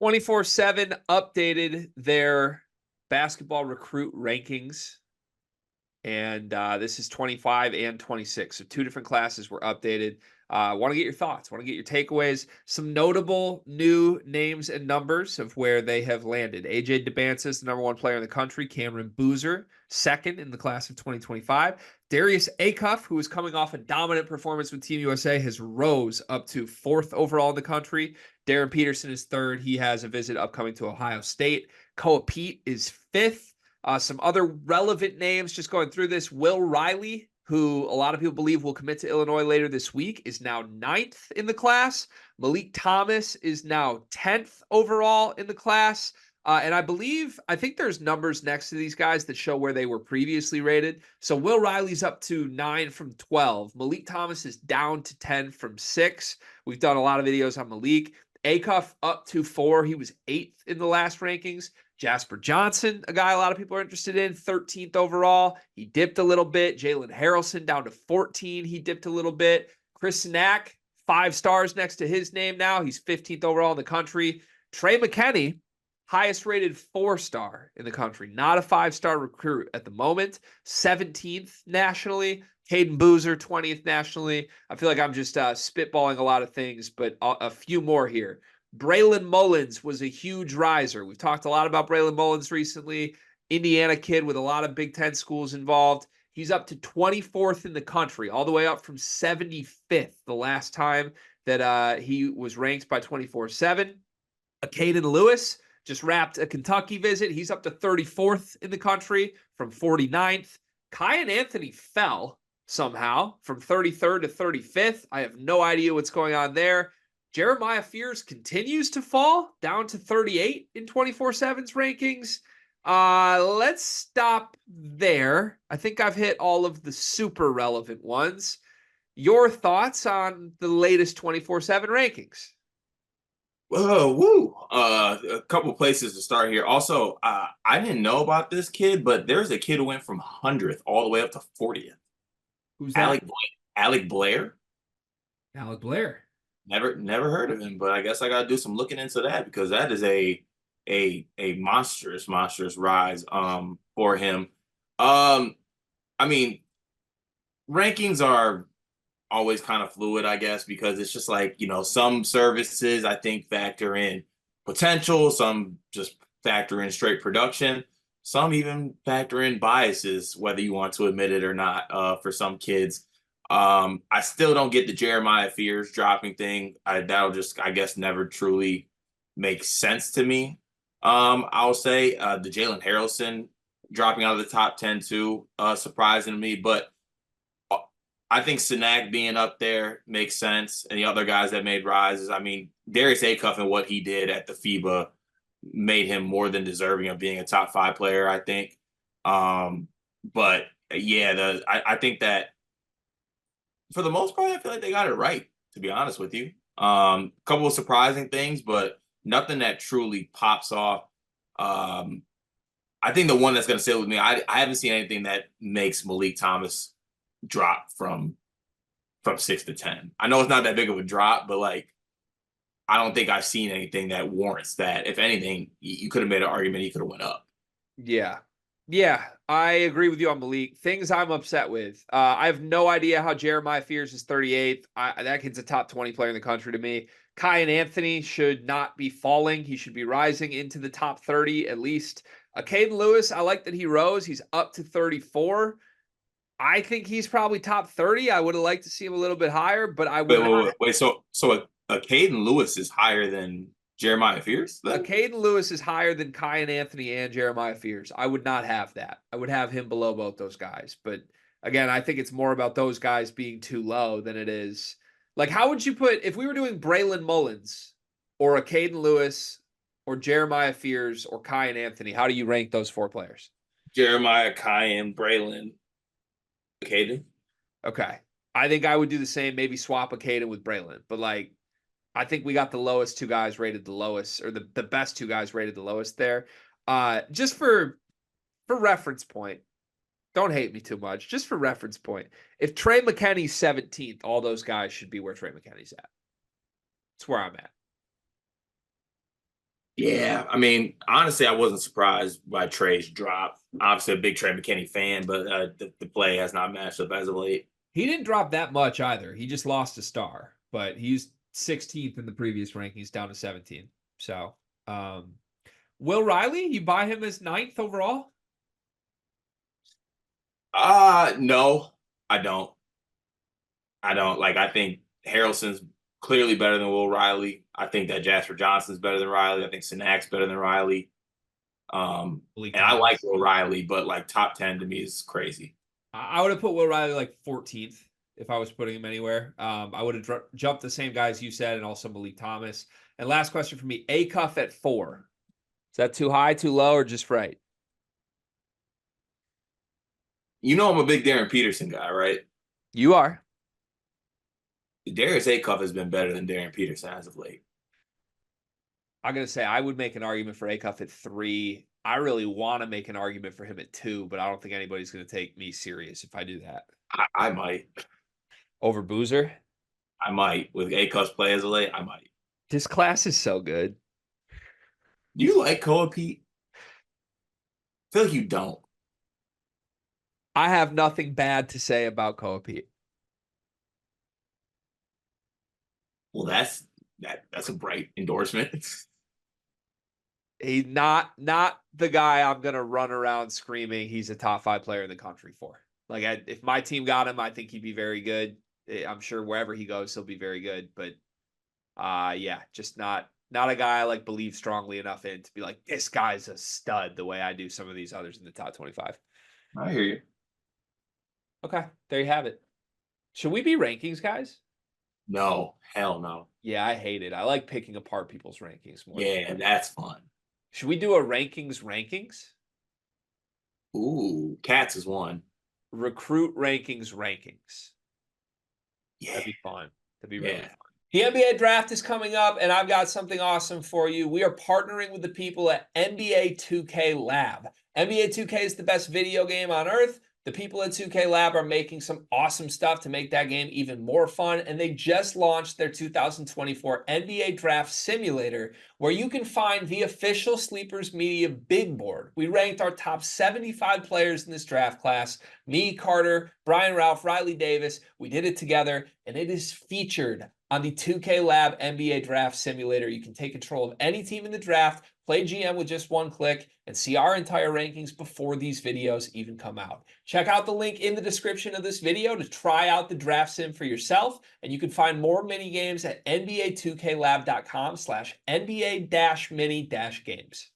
24/7 updated their basketball recruit rankings, and this is 25 and 26. So two different classes were updated. Want to get your thoughts, want to get your takeaways, some notable new names and numbers of where they have landed. AJ DeBancis, the #1 player in the country. Cameron Boozer, second in the class of 2025. Darius Acuff, who is coming off a dominant performance with Team USA, has rose up to 4th overall in the country. Darren Peterson is 3rd. He has a visit upcoming to Ohio State. Koa Pete is 5th. Some other relevant names, just going through this. Will Riley, who a lot of people believe will commit to Illinois later this week, is now 9th in the class. Malik Thomas is now 10th overall in the class. And I think there's numbers next to these guys that show where they were previously rated. So Will Riley's up to 9 from 12. Malik Thomas is down to 10 from 6. We've done a lot of videos on Malik. Acuff up to 4. He was 8th in the last rankings. Jasper Johnson, a guy a lot of people are interested in, 13th overall. He dipped a little bit. Jalen Harrelson down to 14. He dipped a little bit. Chris Snack, 5 stars next to his name now. He's 15th overall in the country. Trey McKinney, highest rated 4-star in the country. Not a 5-star recruit at the moment. 17th nationally. Caden Boozer, 20th nationally. I feel like I'm just spitballing a lot of things, but a few more here. Braylon Mullins was a huge riser. We've talked a lot about Braylon Mullins recently. Indiana kid with a lot of Big Ten schools involved. He's up to 24th in the country, all the way up from 75th the last time that he was ranked by 24/7. Caden Lewis just wrapped a Kentucky visit. He's up to 34th in the country from 49th. Kyan Anthony fell somehow from 33rd to 35th. I have no idea what's going on there. Jeremiah Fears continues to fall down to 38 in 24/7's rankings. Let's stop there. I think I've hit all of the super relevant ones. Your thoughts on the latest 24/7 rankings? Whoa. A couple places to start here. Also, I didn't know about this kid, but there's a kid who went from 100th all the way up to 40th. Who's that? Alec Blair. Alec Blair. Never heard of him, but I guess I gotta do some looking into that because that is a monstrous rise for him. I mean, rankings are always kind of fluid, I guess, because it's just like, some services I think factor in potential, some just factor in straight production, some even factor in biases, whether you want to admit it or not, for some kids. I still don't get the Jeremiah Fears dropping thing. That'll just, I guess, never truly make sense to me. I'll say the Jalen Harrelson dropping out of the top 10 too, surprising to me. But I think Sinak being up there makes sense. And the other guys that made rises, I mean, Darius Acuff and what he did at the FIBA made him more than deserving of being a top 5 player, I think. But yeah, I think that for the most part, I feel like they got it right, to be honest with you. Couple of surprising things, but nothing that truly pops off. I think the one that's going to sit with me, I haven't seen anything that makes Malik Thomas drop from 6 to 10. I know it's not that big of a drop, but I don't think I've seen anything that warrants that. If anything, you could have made an argument he could have went up. Yeah, I agree with you on Malik. Things I'm upset with. I have no idea how Jeremiah Fears is 38th. That kid's a top 20 player in the country to me. Kyan Anthony should not be falling. He should be rising into the top 30 at least. Caden Lewis, I like that he rose. He's up to 34. I think he's probably top 30. I would have liked to see him a little bit higher, but I would wait. So a Caden Lewis is higher than Jeremiah Fears? Caden Lewis is higher than Kyan Anthony and Jeremiah Fears. I would not have that. I would have him below both those guys. But again, I think it's more about those guys being too low than it is. How would you put, if we were doing Braylon Mullins or a Caden Lewis or Jeremiah Fears or Kyan Anthony, how do you rank those 4 players? Jeremiah, Kyan, Braylon, Caden. Okay. I think I would do the same, maybe swap a Caden with Braylon. But I think we got the lowest 2 guys rated the lowest, or the best 2 guys rated the lowest there. Just for reference point, don't hate me too much. Just for reference point, if Trey McKinney's 17th, all those guys should be where Trey McKinney's at. That's where I'm at. Yeah, I mean, honestly, I wasn't surprised by Trey's drop. Obviously, a big Trey McKinney fan, but the play has not matched up as of late. He didn't drop that much either. He just lost a star, but he's 16th in the previous rankings down to 17. So, um, Will Riley, you buy him as ninth overall? No, I don't. I don't. Like, I think Harrelson's clearly better than Will Riley. I think that Jasper Johnson's better than Riley. I think Sinak's better than Riley. Malik And I like Thomas. Will Riley, but like top 10 to me is crazy. I would have put Will Riley like 14th if I was putting him anywhere. I would have jumped the same guys you said, and also Malik Thomas. And last question for me: Acuff at 4. Is that too high, too low, or just right? You know I'm a big Darren Peterson guy, right? You are. Darius Acuff has been better than Darren Peterson as of late. I'm gonna say I would make an argument for Acuff at 3. I really want to make an argument for him at 2, but I don't think anybody's gonna take me serious if I do that. I might. Over Boozer. I might. With Acuff's play as of late, I might. This class is so good. Do you like Koa Pete? I feel like you don't. I have nothing bad to say about Koa Pete. Well, that's a bright endorsement. He's not the guy I'm gonna run around screaming he's a top 5 player in the country for. Like, if my team got him, I think he'd be very good. I'm sure wherever he goes, he'll be very good. But yeah, just not a guy I like believe strongly enough in to be like, this guy's a stud the way I do some of these others in the top 25. I hear you. Okay, there you have it. Should we be rankings, guys? No, hell no. Yeah, I hate it. I like picking apart people's rankings more. Yeah, that's fun. Should we do a rankings? Ooh, Cats is one. Recruit rankings. Yeah, That'd be fun. That'd be really yeah. fun. The NBA draft is coming up, and I've got something awesome for you. We are partnering with the people at NBA 2K Lab. NBA 2K is the best video game on earth. The people at 2K Lab are making some awesome stuff to make that game even more fun, and they just launched their 2024 NBA Draft Simulator, where you can find the official Sleepers Media big board. We ranked our top 75 players in this draft class. Me, Carter, Brian Ralph, Riley Davis. We did it together, and it is featured on the 2K Lab NBA Draft Simulator. You can take control of any team in the draft, play GM with just one click, and see our entire rankings before these videos even come out. Check out the link in the description of this video to try out the draft sim for yourself, and you can find more mini games at nba2klab.com/NBA-mini-games.